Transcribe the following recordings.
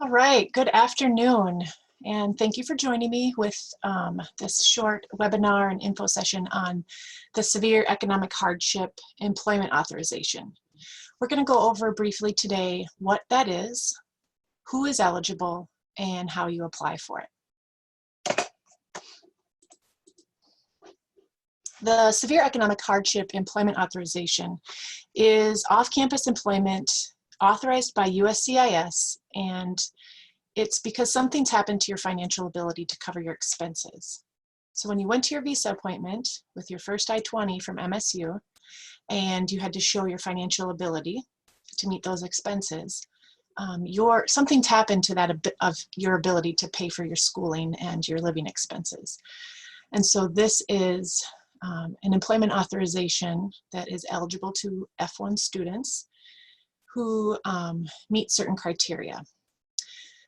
All right, good afternoon, and thank you for joining me with this short webinar and info session on the Severe Economic Hardship Employment Authorization. We're going to go over briefly today what that is, who is eligible, and how you apply for it. The Severe Economic Hardship Employment Authorization is off-campus employment authorized by USCIS, and it's because something's happened to your financial ability to cover your expenses. So when you went to your visa appointment with your first I-20 from MSU, and you had to show your financial ability to meet those expenses, something's happened to that of your ability to pay for your schooling and your living expenses. And so this is an employment authorization that is eligible to F1 students who meet certain criteria.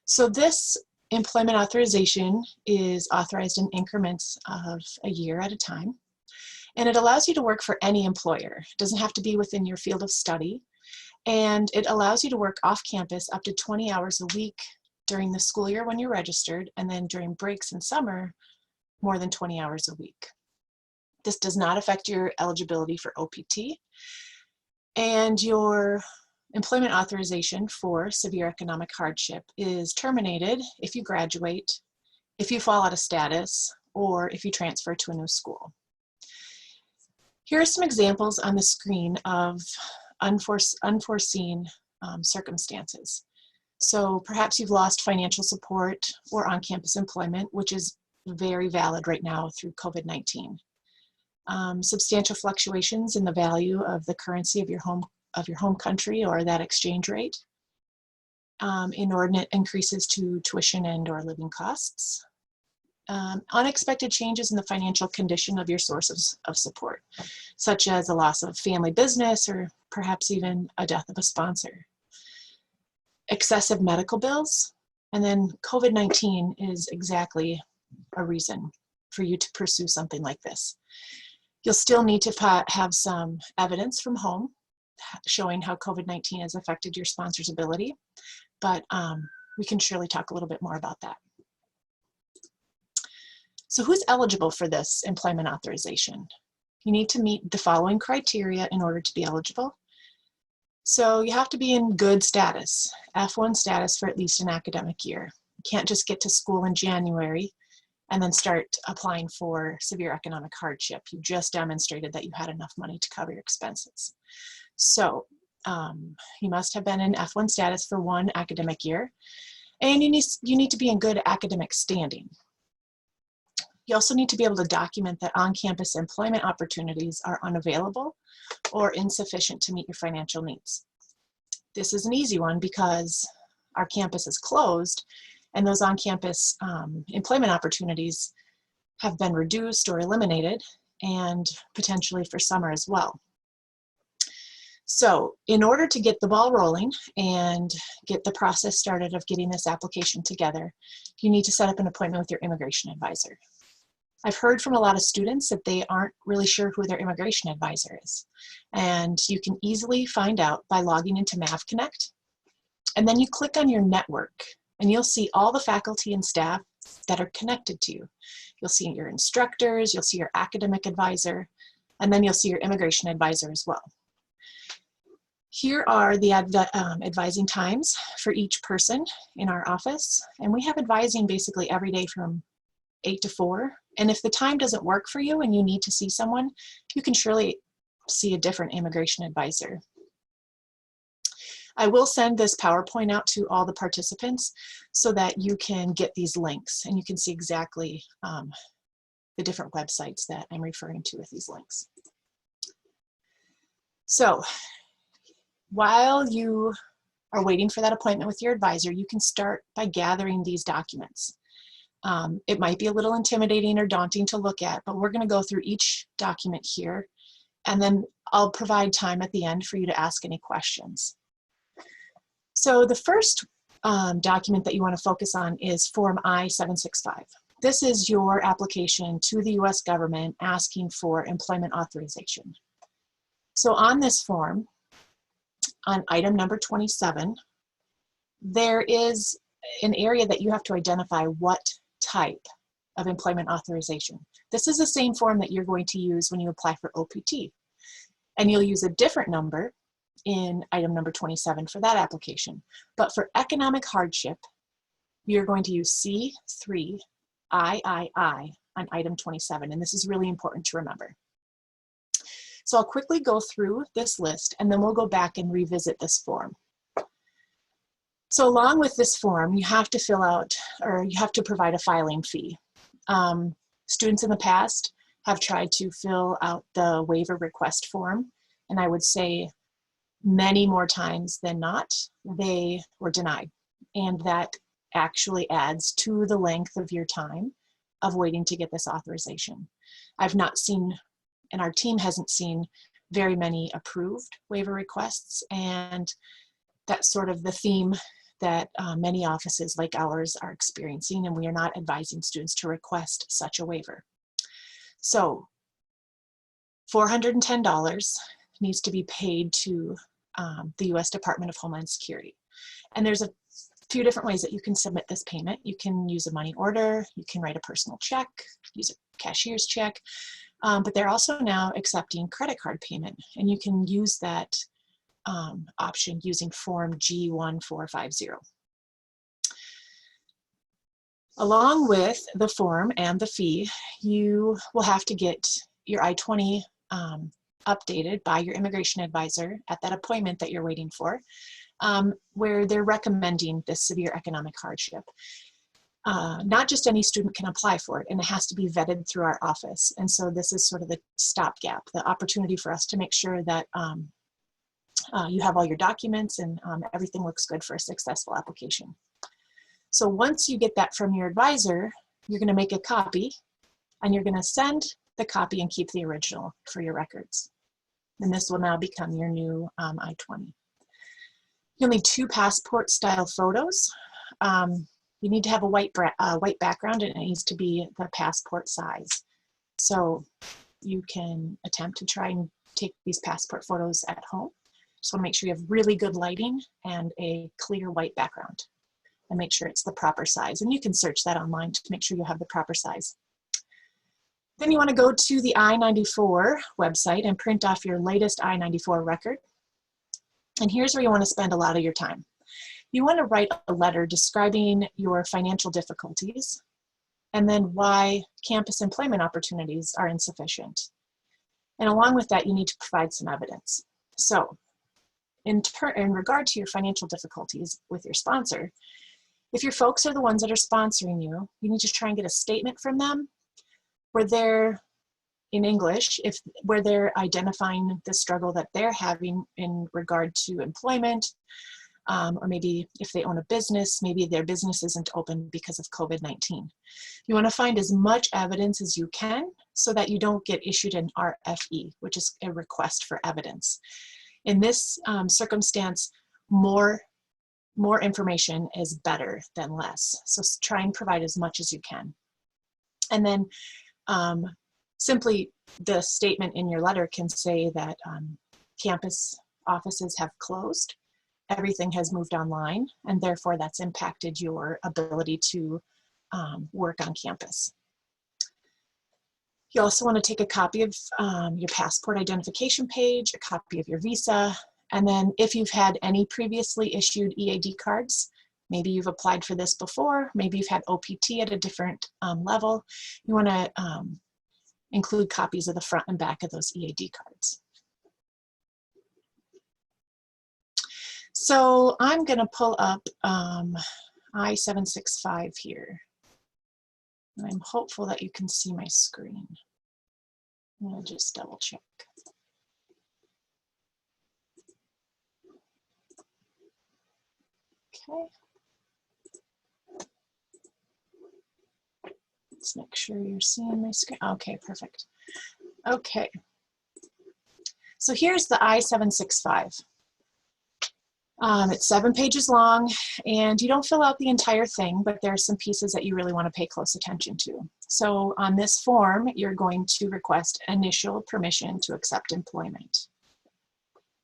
So this employment authorization is authorized in increments of a year at a time, and it allows you to work for any employer. It doesn't have to be within your field of study, and it allows you to work off campus up to 20 hours a week during the school year when you're registered, and then during breaks in summer, more than 20 hours a week. This does not affect your eligibility for OPT, and your employment authorization for severe economic hardship is terminated if you graduate, if you fall out of status, or if you transfer to a new school. Here are some examples on the screen of unforeseen circumstances. So perhaps you've lost financial support or on-campus employment, which is very valid right now through COVID-19. Substantial fluctuations in the value of the currency of your home country or that exchange rate, inordinate increases to tuition and or living costs, unexpected changes in the financial condition of your sources of support, such as a loss of family business or perhaps even a death of a sponsor, excessive medical bills, and then COVID-19 is exactly a reason for you to pursue something like this. You'll still need to have some evidence from home showing how COVID-19 has affected your sponsor's ability, but we can surely talk a little bit more about that. So who's eligible for this employment authorization? You need to meet the following criteria in order to be eligible. So you have to be in good status, F1 status for at least an academic year. You can't just get to school in January and then start applying for severe economic hardship. You just demonstrated that you had enough money to cover your expenses. So you must have been in F1 status for 1 academic year, and you need to be in good academic standing. You also need to be able to document that on-campus employment opportunities are unavailable or insufficient to meet your financial needs. This is an easy one because our campus is closed, and those on-campus employment opportunities have been reduced or eliminated, and potentially for summer as well. So in order to get the ball rolling and get the process started of getting this application together, you need to set up an appointment with your immigration advisor. I've heard from a lot of students that they aren't really sure who their immigration advisor is. And you can easily find out by logging into MavConnect. And then you click on your network and you'll see all the faculty and staff that are connected to you. You'll see your instructors, you'll see your academic advisor, and then you'll see your immigration advisor as well. Here are the advising times for each person in our office, and we have advising basically every day from 8 to 4. And if the time doesn't work for you and you need to see someone, you can surely see a different immigration advisor. I will send this PowerPoint out to all the participants so that you can get these links and you can see exactly the different websites that I'm referring to with these links. So while you are waiting for that appointment with your advisor, you can start by gathering these documents. It might be a little intimidating or daunting to look at, but we're going to go through each document here, and then I'll provide time at the end for you to ask any questions. So the first document that you want to focus on is Form I-765. This is your application to the US government asking for employment authorization. So on this form, on item number 27, there is an area that you have to identify what type of employment authorization. This is the same form that you're going to use when you apply for OPT. And you'll use a different number in item number 27 for that application. But for economic hardship, you're going to use C3III on item 27, and this is really important to remember. So I'll quickly go through this list, and then we'll go back and revisit this form. So along with this form, you have to fill out, or you have to provide a filing fee. Students in the past have tried to fill out the waiver request form, and I would say many more times than not, they were denied. And that actually adds to the length of your time of waiting to get this authorization. I've not seen, and our team hasn't seen, very many approved waiver requests, and that's sort of the theme that many offices like ours are experiencing, and we are not advising students to request such a waiver. So $410 needs to be paid to the U.S. Department of Homeland Security. And there's a few different ways that you can submit this payment. You can use a money order, you can write a personal check, use a cashier's check, but they're also now accepting credit card payment, and you can use that option using form G1450. Along with the form and the fee, you will have to get your I-20 updated by your immigration advisor at that appointment that you're waiting for, where they're recommending this severe economic hardship. Not just any student can apply for it, and it has to be vetted through our office. And so this is sort of the stopgap, the opportunity for us to make sure that you have all your documents and everything looks good for a successful application. So once you get that from your advisor, you're going to make a copy, and you're going to send the copy and keep the original for your records. And this will now become your new I-20. You'll need 2 passport-style photos. You need to have a white background, and it needs to be the passport size. So you can attempt to try and take these passport photos at home. Just want to make sure you have really good lighting and a clear white background, and make sure it's the proper size. And you can search that online to make sure you have the proper size. Then you want to go to the I-94 website and print off your latest I-94 record. And here's where you want to spend a lot of your time. You want to write a letter describing your financial difficulties, and then why campus employment opportunities are insufficient. And along with that, you need to provide some evidence. So in regard to your financial difficulties with your sponsor, if your folks are the ones that are sponsoring you, you need to try and get a statement from them where they're, in English, where they're identifying the struggle that they're having in regard to employment, or maybe if they own a business, maybe their business isn't open because of COVID-19. You want to find as much evidence as you can so that you don't get issued an RFE, which is a request for evidence. In this circumstance, more information is better than less. So try and provide as much as you can. And then simply the statement in your letter can say that campus offices have closed, everything has moved online, and therefore that's impacted your ability to work on campus. You also want to take a copy of your passport identification page, a copy of your visa, and then if you've had any previously issued EAD cards, maybe you've applied for this before, maybe you've had OPT at a different level, you want to include copies of the front and back of those EAD cards. So I'm going to pull up I-765 here. And I'm hopeful that you can see my screen. I'm going to just double check. Okay. Let's make sure you're seeing my screen. Okay, perfect. Okay. So here's the I-765. It's 7 pages long, and you don't fill out the entire thing, but there are some pieces that you really want to pay close attention to. So on this form, you're going to request initial permission to accept employment.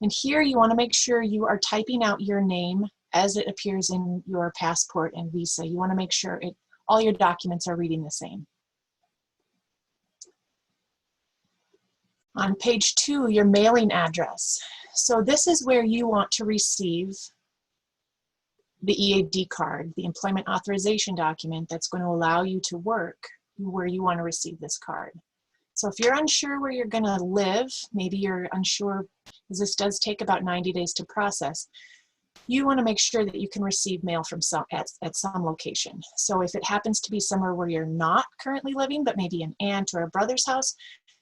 And here you want to make sure you are typing out your name as it appears in your passport and visa. You want to make sure all your documents are reading the same. On page 2, your mailing address. So this is where you want to receive the EAD card, the employment authorization document that's going to allow you to work where you want to receive this card. So if you're unsure where you're going to live, maybe you're unsure, because this does take about 90 days to process, you want to make sure that you can receive mail from at some location. So if it happens to be somewhere where you're not currently living, but maybe an aunt or a brother's house,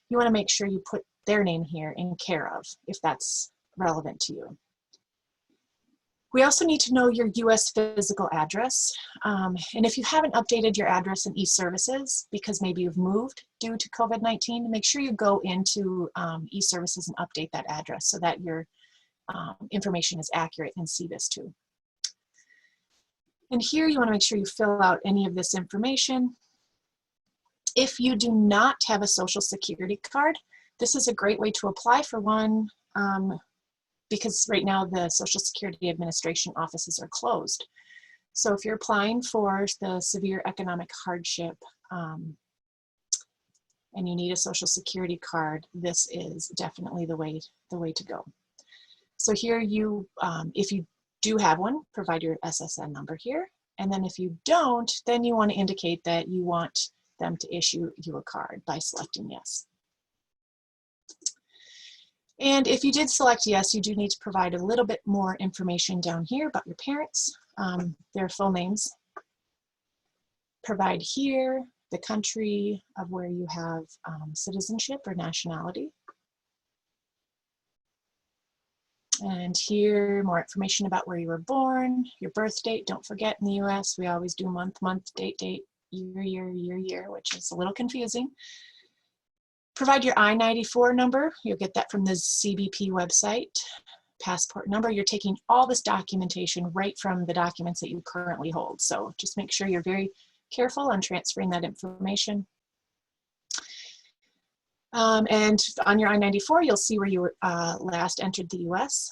you want to make sure you put their name here in care of, if that's relevant to you. We also need to know your US physical address. And if you haven't updated your address in eServices, because maybe you've moved due to COVID-19, make sure you go into eServices and update that address so that your information is accurate in CVIS too. And here you want to make sure you fill out any of this information. If you do not have a Social Security card, this is a great way to apply for one because right now the Social Security Administration offices are closed. So if you're applying for the severe economic hardship and you need a Social Security card, this is definitely the way to go. So here you, if you do have one, provide your SSN number here. And then if you don't, then you want to indicate that you want them to issue you a card by selecting yes. And if you did select yes, you do need to provide a little bit more information down here about your parents, their full names. Provide here the country of where you have citizenship or nationality. And here, more information about where you were born, your birth date. Don't forget, in the US, we always do month, date, year, which is a little confusing. Provide your I-94 number. You'll get that from the CBP website. Passport number. You're taking all this documentation right from the documents that you currently hold. So just make sure you're very careful on transferring that information. And on your I-94, you'll see where you were, last entered the US.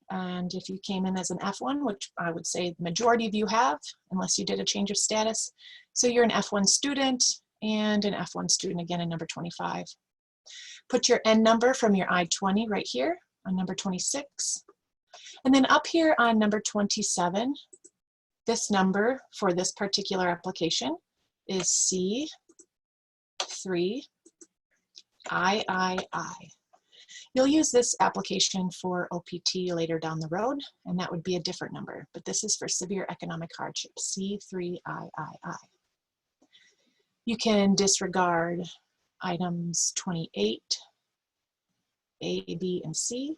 And if you came in as an F1, which I would say the majority of you have, unless you did a change of status. So you're an F1 student and an F1 student again in number 25. Put your N number from your I-20 right here on number 26. And then up here on number 27, this number for this particular application is C3. III. You'll use this application for OPT later down the road, and that would be a different number, but this is for severe economic hardship, C3III. You can disregard items 28, A, B, and C,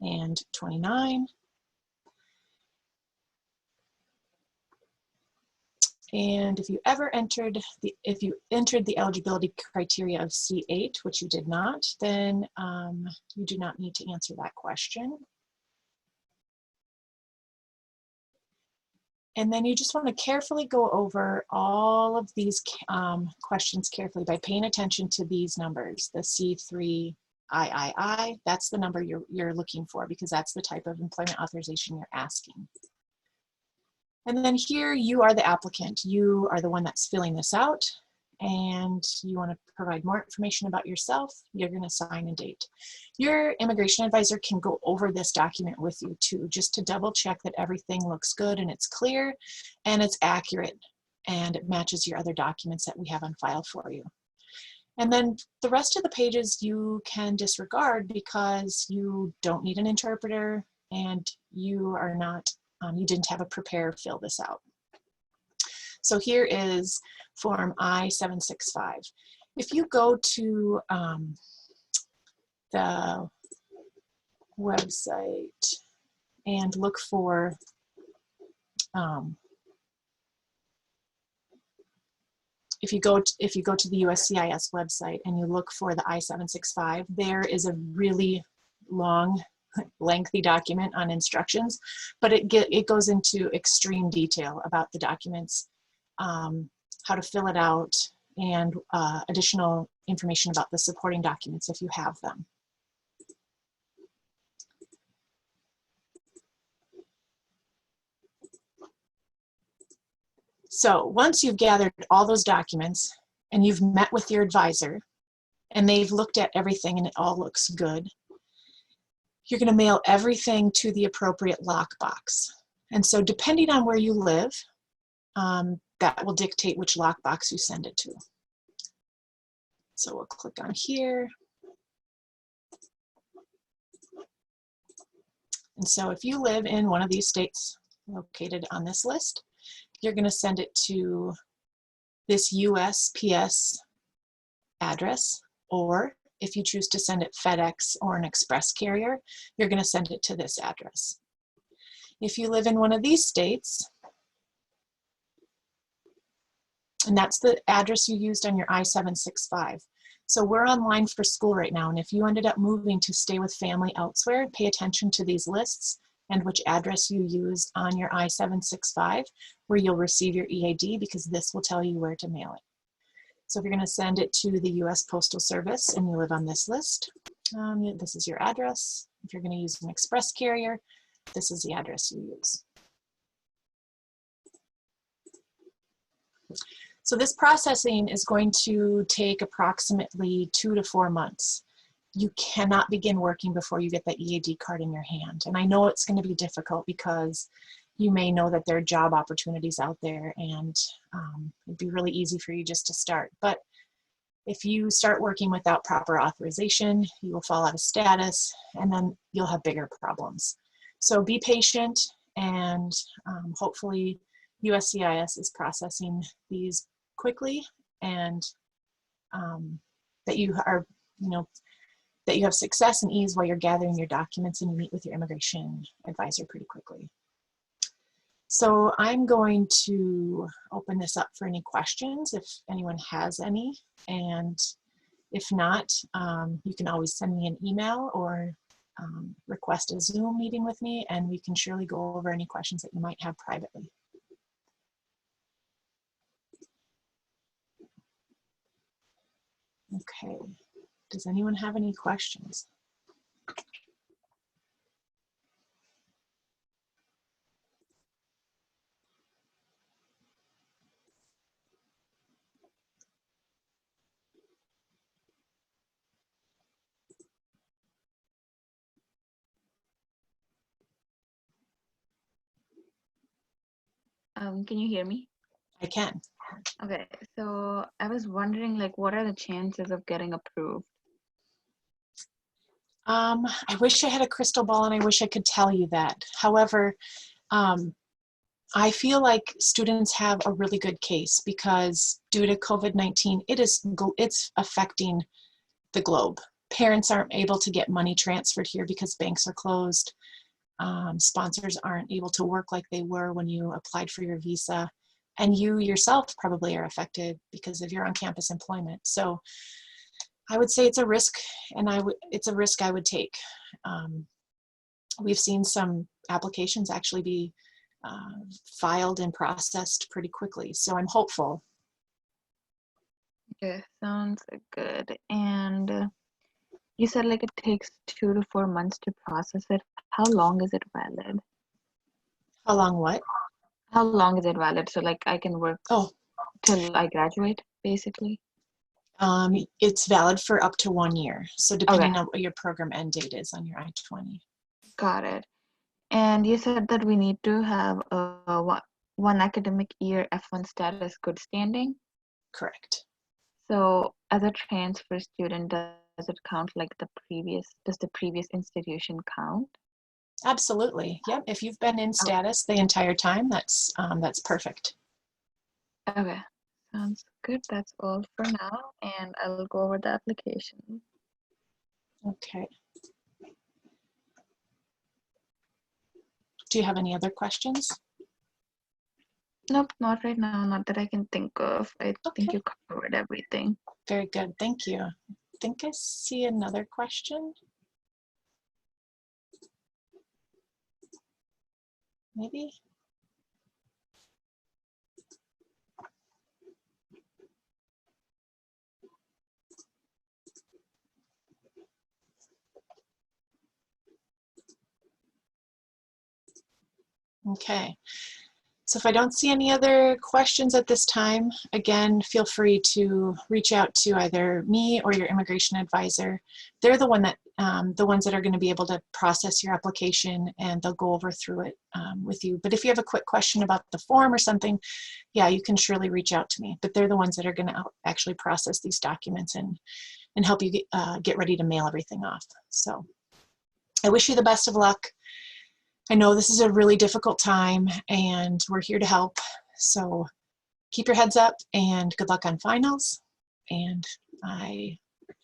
and 29. And if you entered the eligibility criteria of C8, which you did not, then you do not need to answer that question. And then you just want to carefully go over all of these questions carefully by paying attention to these numbers, the C3III, that's the number you're looking for because that's the type of employment authorization you're asking. And then here you are the applicant. You are the one that's filling this out and you want to provide more information about yourself. You're going to sign and date. Your immigration advisor can go over this document with you too, just to double check that everything looks good and it's clear and it's accurate and it matches your other documents that we have on file for you. And then the rest of the pages you can disregard because you don't need an interpreter and you are not you didn't have a preparer fill this out. So here is form I-765. If you go to the website and look for if you go to the USCIS website and you look for the I-765, there is a really long lengthy document on instructions, but it goes into extreme detail about the documents, how to fill it out, and additional information about the supporting documents if you have them. So once you've gathered all those documents and you've met with your advisor and they've looked at everything and it all looks good, you're going to mail everything to the appropriate lockbox. And so depending on where you live, that will dictate which lockbox you send it to. So we'll click on here. And so if you live in one of these states located on this list, you're going to send it to this USPS address, or if you choose to send it FedEx or an express carrier, you're going to send it to this address. If you live in one of these states, and that's the address you used on your I-765. So we're online for school right now, and if you ended up moving to stay with family elsewhere, pay attention to these lists and which address you use on your I-765 where you'll receive your EAD, because this will tell you where to mail it. So if you're going to send it to the US Postal Service and you live on this list, this is your address. If you're going to use an express carrier, this is the address you use. So this processing is going to take approximately 2 to 4 months. You cannot begin working before you get that EAD card in your hand. And I know it's going to be difficult because you may know that there are job opportunities out there, and it'd be really easy for you just to start. But if you start working without proper authorization, you will fall out of status, and then you'll have bigger problems. So be patient, and hopefully USCIS is processing these quickly, and that you are, that you have success and ease while you're gathering your documents and you meet with your immigration advisor pretty quickly. So I'm going to open this up for any questions if anyone has any, and if not, you can always send me an email or request a Zoom meeting with me, and we can surely go over any questions that you might have privately. Okay, does anyone have any questions? Can you hear me? I can. Okay, so I was wondering, like, what are the chances of getting approved? I wish I had a crystal ball and I wish I could tell you that. However, I feel like students have a really good case because due to COVID-19, it's affecting the globe. Parents aren't able to get money transferred here because banks are closed. Sponsors aren't able to work like they were when you applied for your visa. And you yourself probably are affected because of your on-campus employment. So I would say it's a risk, and it's a risk I would take. We've seen some applications actually be filed and processed pretty quickly, so I'm hopeful. Okay, sounds good. And you said like it takes 2 to 4 months to process it. How long is it valid? How long what? How long is it valid? So like I can work till I graduate, basically? It's valid for up to 1 year. So depending Okay, on what your program end date is on your I-20. got it. And you said that we need to have one academic year F1 status good standing. Correct. So as a transfer student, does it count like does the previous institution count? Absolutely. Yep. If you've been in Oh, status the entire time, that's perfect. okay, sounds good. That's all for now, and I'll go over the application. Okay. Do you have any other questions? Nope, not right now, not that I can think of. I think Okay. you covered everything. Very good. Thank you. I think I see another question. Maybe. Okay. So if I don't see any other questions at this time, again, feel free to reach out to either me or your immigration advisor. They're the ones that are going to be able to process your application, and they'll go over through it with you. But if you have a quick question about the form or something, yeah, you can surely reach out to me. But they're the ones that are going to actually process these documents and help you get ready to mail everything off. So I wish you the best of luck. I know this is a really difficult time, and we're here to help. So keep your heads up and good luck on finals. And I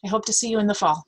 hope to see you in the fall.